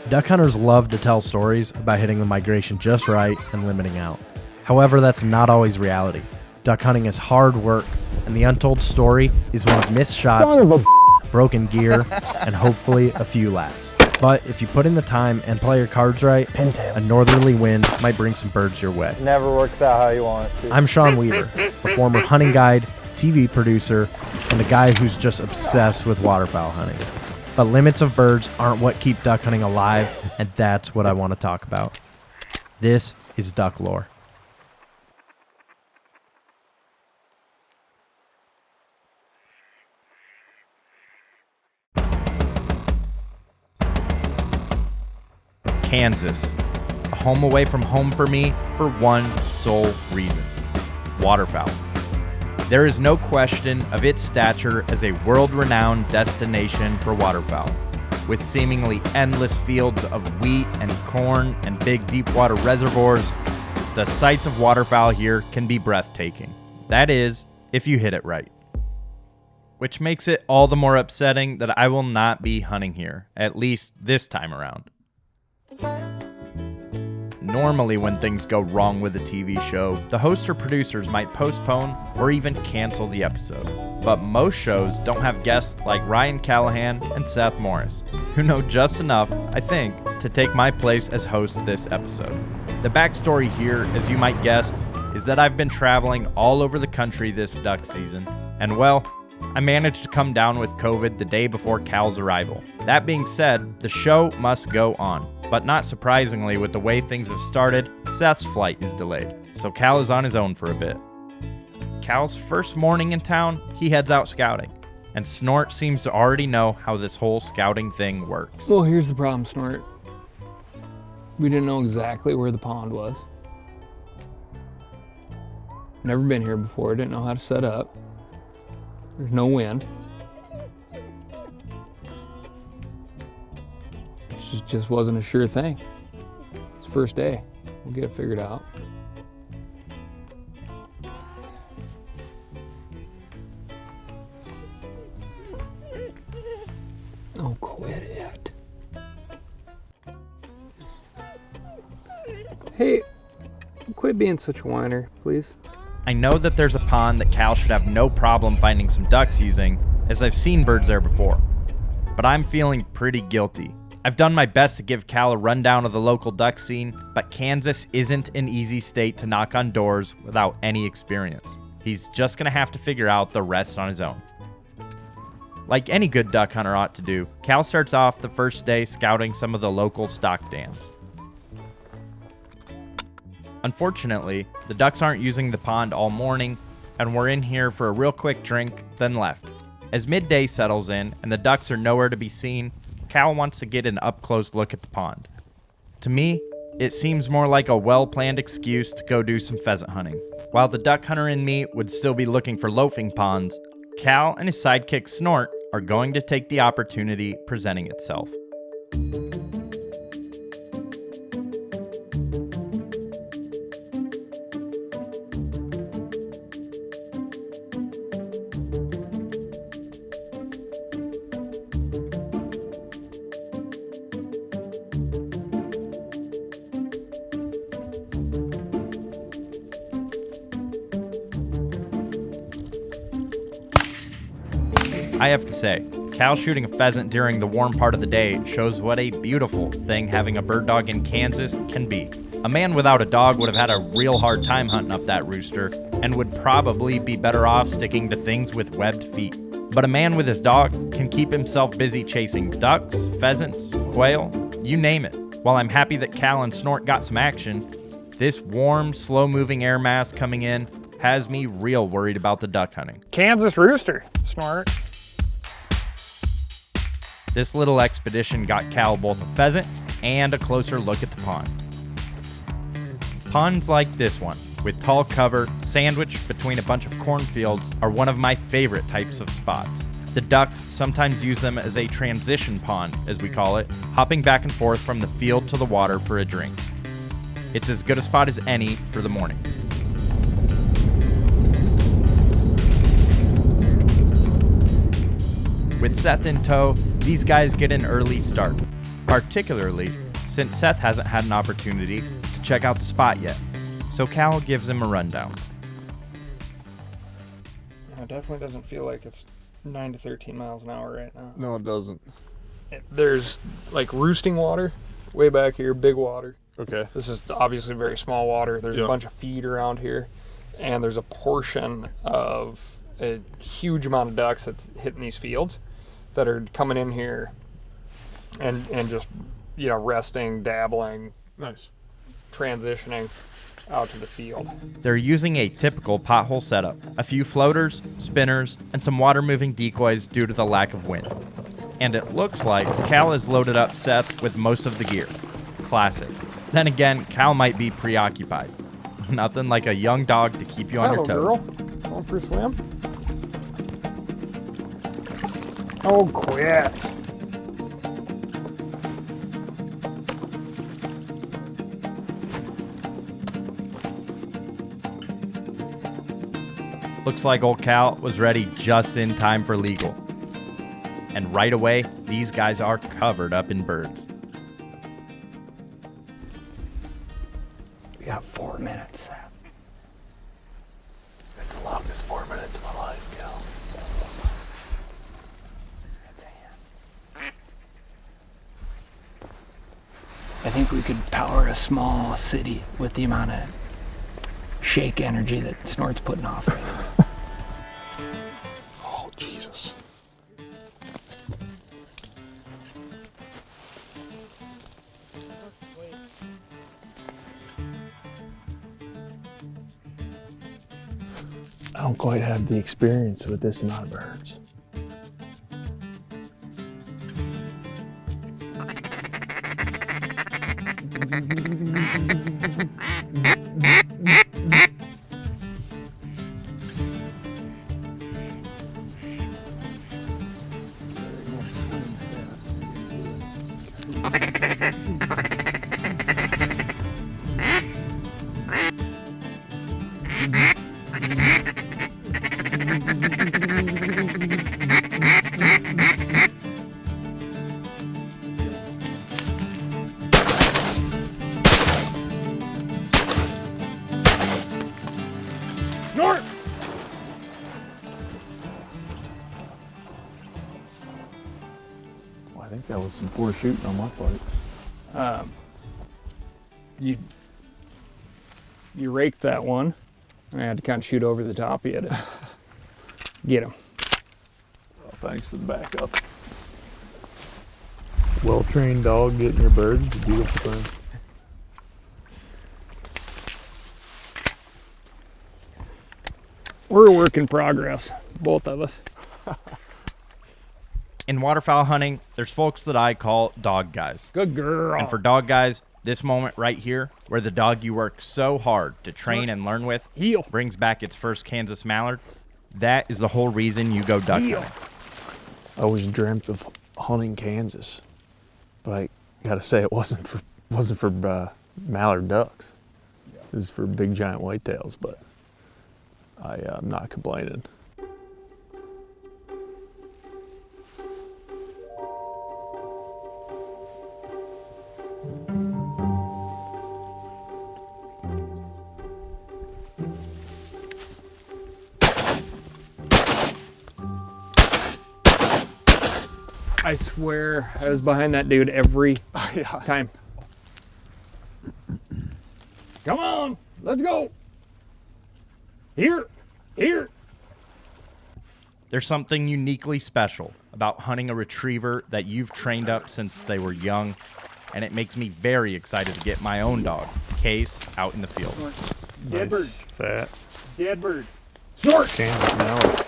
Duck hunters love to tell stories about hitting the migration just right and limiting out. However, that's not always reality. Duck hunting is hard work, and the untold story is one of missed shots, broken gear, and hopefully a few laughs. But if you put in the time and play your cards right, a northerly wind might bring some birds your way. Never works out how you want it to. I'm Sean Weaver, a former hunting guide, TV producer, and a guy who's just obsessed with waterfowl hunting. But limits of birds aren't what keep duck hunting alive, and that's what I want to talk about. This is duck lore. Kansas, a home away from home for me for one sole reason: waterfowl. There is no question of its stature as a world-renowned destination for waterfowl. With seemingly endless fields of wheat and corn and big deep water reservoirs, the sights of waterfowl here can be breathtaking. That is, if you hit it right. Which makes it all the more upsetting that I will not be hunting here, at least this time around. Normally when things go wrong with a TV show, the hosts or producers might postpone or even cancel the episode. But most shows don't have guests like Ryan Callaghan and Seth Morris, who know just enough, I think, to take my place as host this episode. The backstory here, as you might guess, is that I've been traveling all over the country this duck season, and well, I managed to come down with COVID the day before Cal's arrival. That being said, the show must go on. But not surprisingly, with the way things have started, Seth's flight is delayed, so Cal is on his own for a bit. Cal's first morning in town, he heads out scouting, and Snort seems to already know how this whole scouting thing works. Well, here's the problem, Snort. We didn't know exactly where the pond was. Never been here before, didn't know how to set up. There's no wind. It just wasn't a sure thing. It's the first day. We'll get it figured out. Oh, quit it. Hey, quit being such a whiner, please. I know that there's a pond that Cal should have no problem finding some ducks using, as I've seen birds there before. But I'm feeling pretty guilty. I've done my best to give Cal a rundown of the local duck scene, but Kansas isn't an easy state to knock on doors without any experience. He's just gonna have to figure out the rest on his own. Like any good duck hunter ought to do, Cal starts off the first day scouting some of the local stock dams. Unfortunately, the ducks aren't using the pond all morning, and we're in here for a real quick drink, then left. As midday settles in and the ducks are nowhere to be seen, Cal wants to get an up-close look at the pond. To me, it seems more like a well-planned excuse to go do some pheasant hunting. While the duck hunter in me would still be looking for loafing ponds, Cal and his sidekick Snort are going to take the opportunity presenting itself. I have to say, Cal shooting a pheasant during the warm part of the day shows what a beautiful thing having a bird dog in Kansas can be. A man without a dog would have had a real hard time hunting up that rooster and would probably be better off sticking to things with webbed feet. But a man with his dog can keep himself busy chasing ducks, pheasants, quail, you name it. While I'm happy that Cal and Snort got some action, this warm, slow-moving air mass coming in has me real worried about the duck hunting. Kansas rooster, Snort. This little expedition got Cal both a pheasant and a closer look at the pond. Ponds like this one, with tall cover, sandwiched between a bunch of cornfields, are one of my favorite types of spots. The ducks sometimes use them as a transition pond, as we call it, hopping back and forth from the field to the water for a drink. It's as good a spot as any for the morning. With Seth in tow, these guys get an early start. particularly since Seth hasn't had an opportunity to check out the spot yet. So Cal gives him a rundown. It definitely doesn't feel like it's 9 to 13 miles an hour right now. No, it doesn't. There's like roosting water way back here, big water. Okay. This is obviously very small water. There's Yeah. a bunch of feed around here, and there's a portion of a huge amount of ducks that's hitting these fields that are coming in here and just, you know, resting, dabbling, Nice. transitioning out to the field. They're using a typical pothole setup, a few floaters, spinners, and some water-moving decoys due to the lack of wind. And it looks like Cal has loaded up Seth with most of the gear. Classic. Then again, Cal might be preoccupied. Nothing like a young dog to keep you on your Hello, toes. girl. Going for a swim? Oh, quit. Looks like old Cal was ready just in time for legal. And right away, these guys are covered up in birds. We got 4 minutes, Seth. That's the longest 4 minutes of my life, Cal. I think we could power a small city with the amount of shake energy that Snort's putting off right now. Oh, Jesus. I don't quite have the experience with this amount of birds. Snort! Well, I think that was some poor shooting on my part. You raked that one. I had to kind of shoot over the top of you to get him. Well, thanks for the backup. Well-trained dog getting your birds, the beautiful thing. We're a work in progress, both of us. In waterfowl hunting, there's folks that I call dog guys. Good girl. And for dog guys, this moment right here, where the dog you work so hard to train and learn with Heel. brings back its first Kansas Mallard, that is the whole reason you go duck Heel. hunting. I always dreamt of hunting Kansas, but I gotta say it wasn't for mallard ducks. It was for big giant whitetails, but I'm not complaining. I swear I was behind that dude every time. Come on, let's go. Here. There's something uniquely special about hunting a retriever that you've trained up since they were young, and it makes me very excited to get my own dog, Case, out in the field. Dead bird. Fat Dead bird. Snort. Kansas mallard.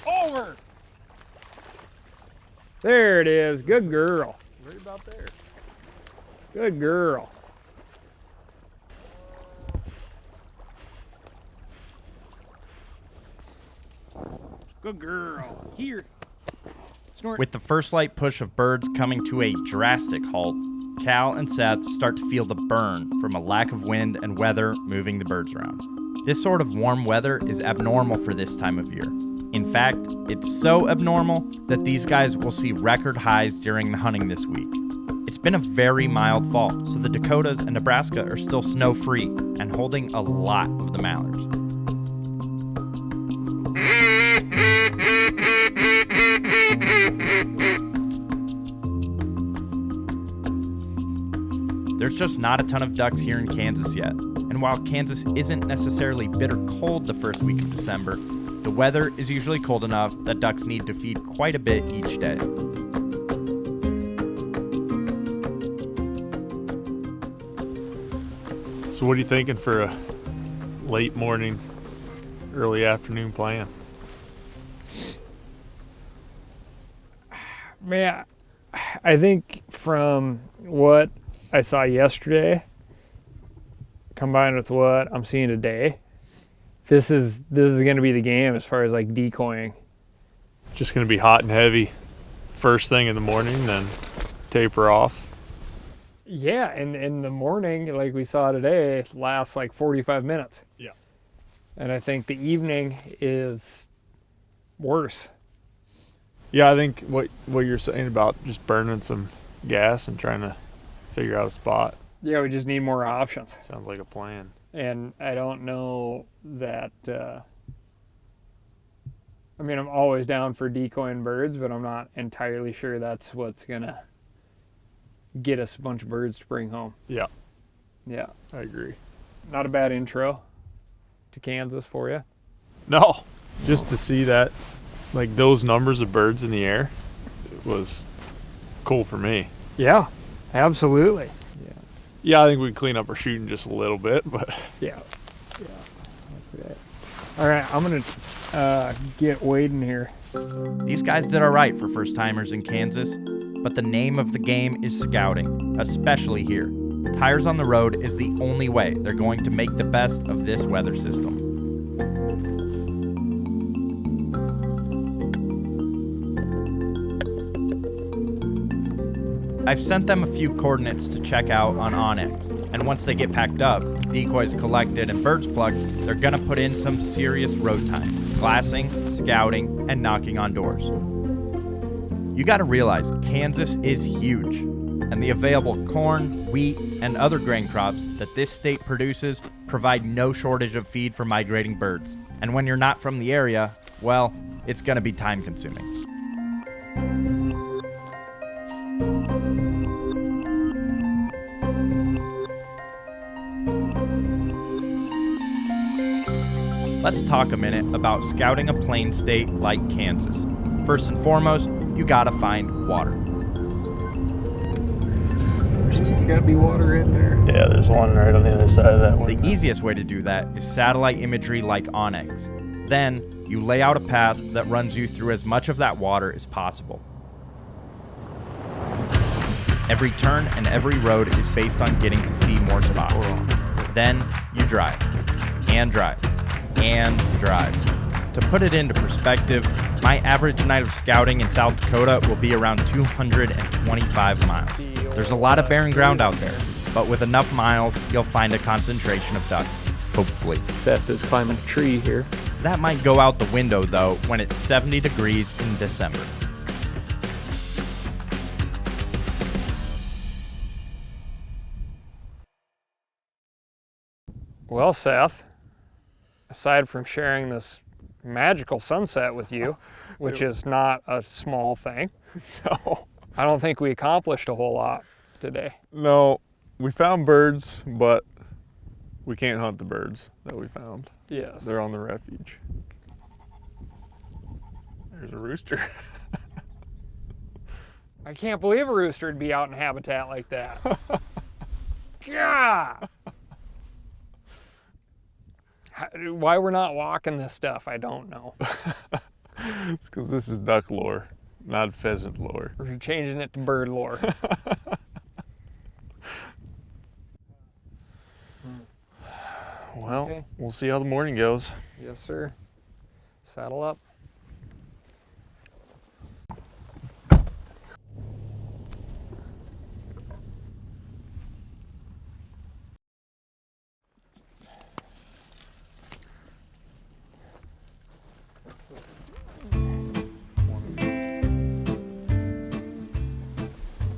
Over. There it is. Good girl. Right about there. Good girl. Good girl. Here. Snort. With the first light push of birds coming to a drastic halt, Cal and Seth start to feel the burn from a lack of wind and weather moving the birds around. This sort of warm weather is abnormal for this time of year, In fact, it's so abnormal that these guys will see record highs during the hunting this week. It's been a very mild fall, so the Dakotas and Nebraska are still snow-free and holding a lot of the mallards. There's just not a ton of ducks here in Kansas yet, and while Kansas isn't necessarily bitter cold the first week of December, the weather is usually cold enough that ducks need to feed quite a bit each day. So what are you thinking for a late morning, early afternoon plan? Man, I think from what I saw yesterday, combined with what I'm seeing today, this is going to be the game as far as like decoying. Just going to be hot and heavy first thing in the morning, then taper off. Yeah, and in the morning, like we saw today, it lasts like 45 minutes. Yeah. And I think the evening is worse. Yeah, I think what you're saying about just burning some gas and trying to figure out a spot. Yeah, we just need more options. Sounds like a plan. And I don't know that, I mean, I'm always down for decoying birds, but I'm not entirely sure that's what's going to get us a bunch of birds to bring home. Yeah, Yeah. I agree. Not a bad intro to Kansas for you. No, just to see that, like those numbers of birds in the air, it was cool for me. Yeah, absolutely. Yeah, I think we clean up our shooting just a little bit, but Yeah. Okay. All right, I'm going to get wading here. These guys did alright for first-timers in Kansas, but the name of the game is scouting, especially here. Tires on the road is the only way they're going to make the best of this weather system. I've sent them a few coordinates to check out on Onyx, and once they get packed up, decoys collected, and birds plucked, they're gonna put in some serious road time, glassing, scouting, and knocking on doors. You gotta realize Kansas is huge, and the available corn, wheat, and other grain crops that this state produces provide no shortage of feed for migrating birds. And when you're not from the area, well, it's gonna be time consuming. Let's talk a minute about scouting a plain state like Kansas. First and foremost, you gotta find water. There's got to be water in there. yeah, there's one right on the other side of that one. The easiest way to do that is satellite imagery like Onyx. Then, you lay out a path that runs you through as much of that water as possible. Every turn and every road is based on getting to see more spots. Then, you drive, and drive, and drive. To put it into perspective, my average night of scouting in South Dakota will be around 225 miles. There's a lot of barren ground out there, but with enough miles, you'll find a concentration of ducks, hopefully. Seth is climbing a tree here. That might go out the window, though, when it's 70 degrees in December. Well, Seth, aside from sharing this magical sunset with you, which is not a small thing, No. I don't think we accomplished a whole lot today. No, we found birds, but we can't hunt the birds that we found. Yes. They're on the refuge. There's a rooster. I can't believe a rooster would be out in habitat like that. God! Why we're not walking this stuff, I don't know. It's because this is duck lore, not pheasant lore. We're changing it to bird lore. Well, Okay. we'll see how the morning goes. Yes, sir. Saddle up.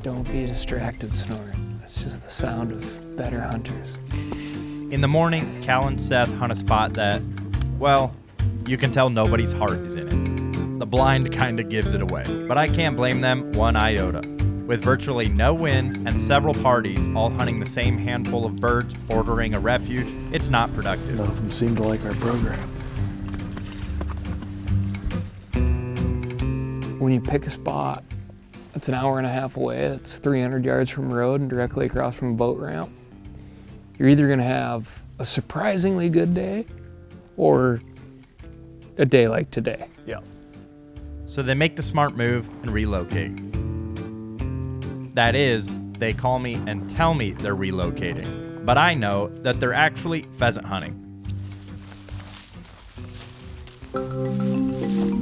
Don't be distracted, Snort. That's just the sound of better hunters. In the morning, Cal and Seth hunt a spot that, well, you can tell nobody's heart is in it. The blind kinda gives it away, but I can't blame them one iota. With virtually no wind and several parties all hunting the same handful of birds bordering a refuge, it's not productive. None of them seem to like our program. When you pick a spot that's an hour and a half away, it's 300 yards from the road and directly across from a boat ramp, you're either going to have a surprisingly good day or a day like today. Yeah. So they make the smart move and relocate. That is, they call me and tell me they're relocating, but I know that they're actually pheasant hunting.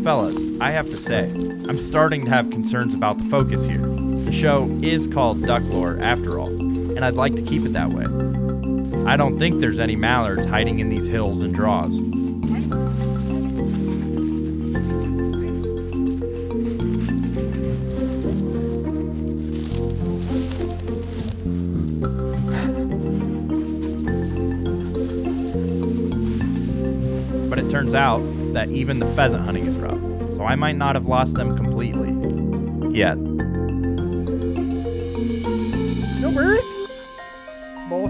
Fellas, I have to say, I'm starting to have concerns about the focus here. The show is called Duck Lore after all, and I'd like to keep it that way. I don't think there's any mallards hiding in these hills and draws. But it turns out that even the pheasant hunting is rough, so I might not have lost them completely. Yet. No birds? Bull.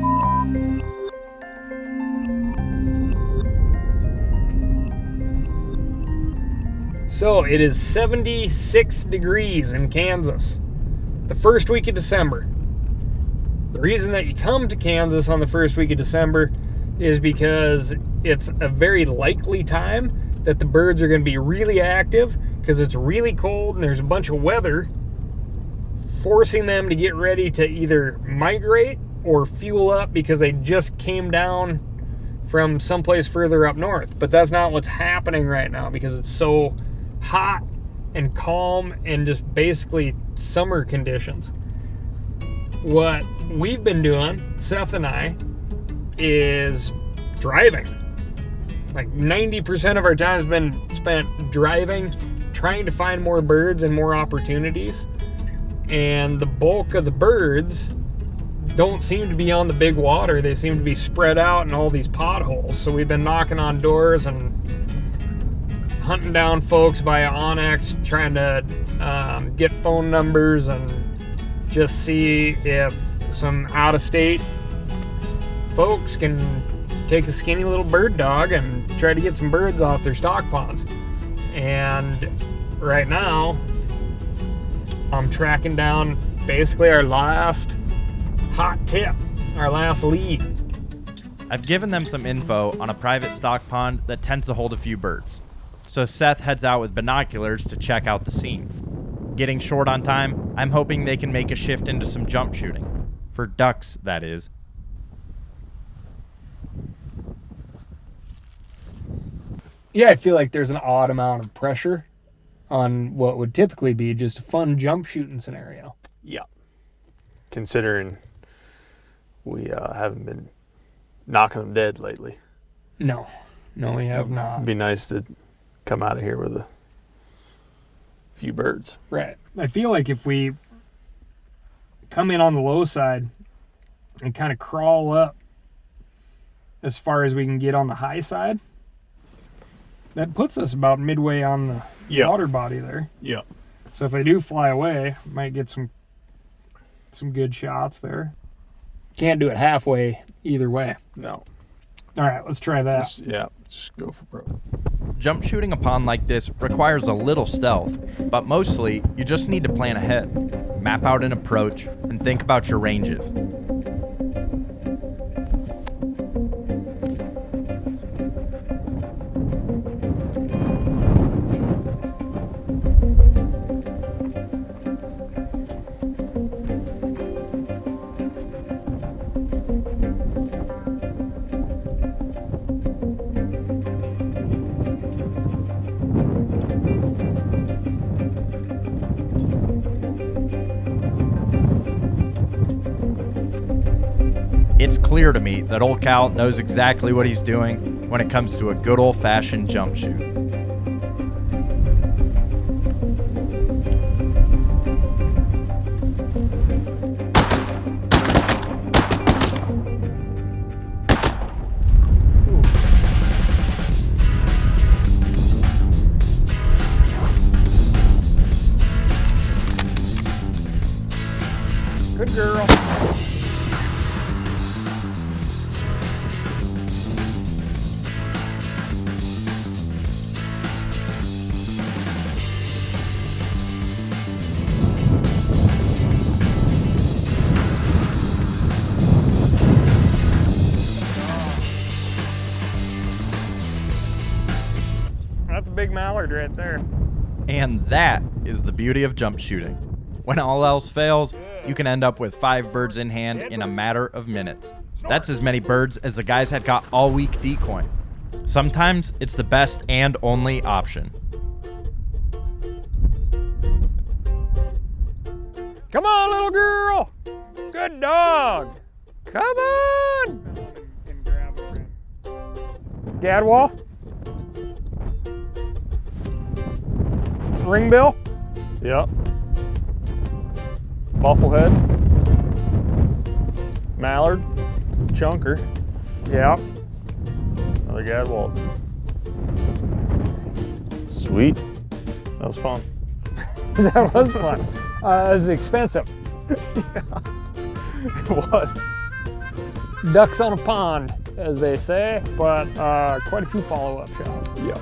So it is 76 degrees in Kansas, the first week of December. The reason that you come to Kansas on the first week of December is because it's a very likely time that the birds are going to be really active because it's really cold and there's a bunch of weather forcing them to get ready to either migrate or fuel up because they just came down from someplace further up north. But that's not what's happening right now because it's so hot and calm and just basically summer conditions. What we've been doing, Seth and I, is driving. Like 90% of our time has been spent driving, trying to find more birds and more opportunities. And the bulk of the birds don't seem to be on the big water. They seem to be spread out in all these potholes. So we've been knocking on doors and hunting down folks via Onyx, trying to get phone numbers and just see if some out-of-state folks can take a skinny little bird dog and try to get some birds off their stock ponds. And right now, I'm tracking down basically our last hot tip, our last lead. I've given them some info on a private stock pond that tends to hold a few birds. So Seth heads out with binoculars to check out the scene. Getting short on time, I'm hoping they can make a shift into some jump shooting. For ducks, that is. Yeah, I feel like there's an odd amount of pressure on what would typically be just a fun jump shooting scenario. Yeah. Considering we haven't been knocking them dead lately. No, we have not. It'd be nice to come out of here with a few birds. Right. I feel like if we come in on the low side and kind of crawl up as far as we can get on the high side, that puts us about midway on the water body there. Yeah. So if they do fly away, might get some good shots there. Can't do it halfway either way. No. All right, let's try that. Just go for broke. Jump shooting a pond like this requires a little stealth, but mostly you just need to plan ahead, map out an approach, and think about your ranges. It's clear to me that old Cal knows exactly what he's doing when it comes to a good old-fashioned jump shoot. Good girl. That's a big mallard right there. And that is the beauty of jump shooting. When all else fails, you can end up with 5 birds in hand in a matter of minutes. That's as many birds as the guys had got all week decoying. Sometimes it's the best and only option. Come on, little girl. Good dog. Come on. Gadwall. Ringbill. Yep. Bufflehead. Mallard. Chunker. Yep. Another gadwall. Sweet. That was fun. That was fun. It was expensive. It was. Ducks on a pond, as they say, but quite a few follow-up shots. Yeah.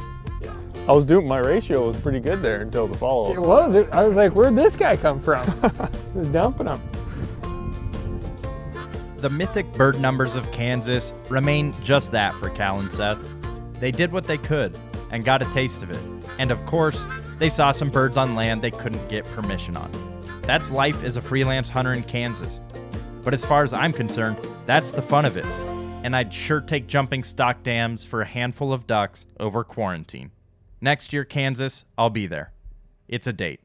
I was doing, my ratio was pretty good there until the follow-up. It was. I was like, where'd this guy come from? He was dumping them. The mythic bird numbers of Kansas remain just that for Cal and Seth. They did what they could and got a taste of it. And of course, they saw some birds on land they couldn't get permission on. That's life as a freelance hunter in Kansas. But as far as I'm concerned, that's the fun of it. And I'd sure take jumping stock dams for a handful of ducks over quarantine. Next year, Kansas, I'll be there. It's a date.